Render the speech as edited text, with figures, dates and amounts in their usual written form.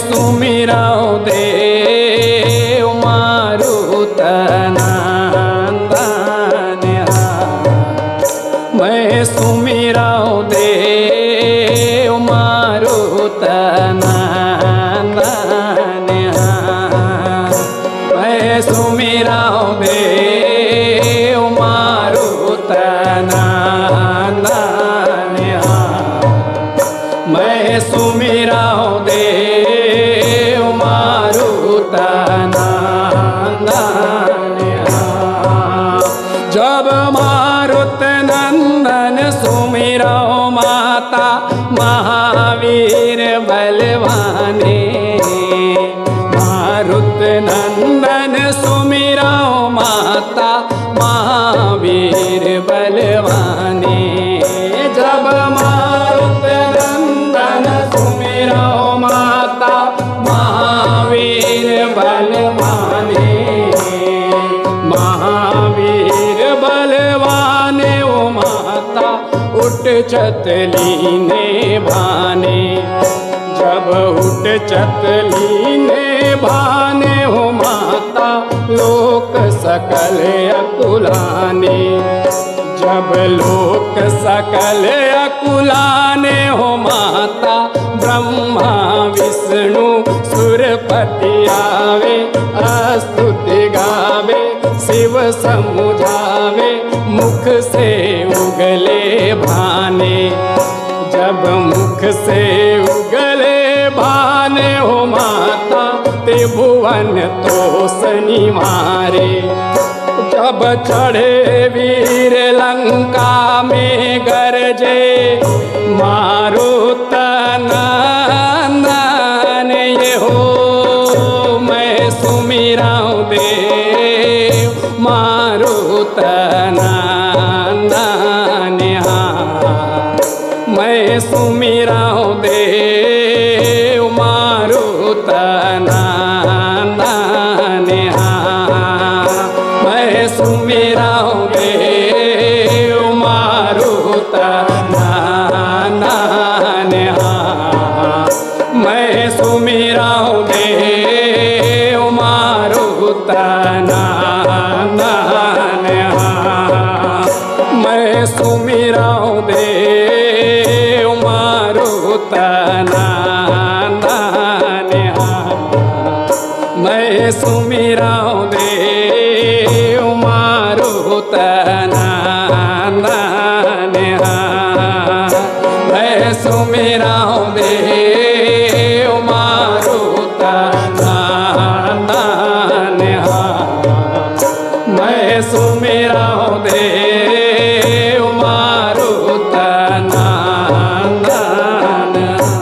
सुमिराओ देव मारुतनंदन। मैं सुमिराओ देव मारुतनंदन। मैं सुमिराओ देव मारुतनंदन। मैं सुमिराओ देव मारुतनंदन। जब मारुतनंदन सुमिराओ माता महावीर बलवाने। मारुतनंदन सुमिराओ माता महावीर बलवाने। जब मारुतनंदन सुमिराओ माता महावीर बलवाने। महावीर बलवाने ओ माता उठ चतलीने भाने। जब उठ चतलीने भाने हो माता लोक सकल अकुलाने। जब लोक सकल अकुलाने हो माता ब्रह्मा विष्णु सुरपति आवे। स्तुति गावे शिव समुझावे मुख से उगले भाने। जब मुख से उगले भाने हो माता त्रिभुवन तो शनि मारे। जब चढ़े वीर लंका में गरजे मारुतनंदन। ये हो मैं सुमिराओ देव मारुतनंदन। मैं सुमिराओ देव मारुतनंदन। मैं सुमिराओ देव मारुतनंदन। मैं सुमिराओ देव मारुतनंदन। मैं सुमिराओ देव मारुतनंदन। मैं सुमिराओ देव मारुतनंदन। मैं सुमिराओ देव मारुतनंदन। मैं सुमिराओ देव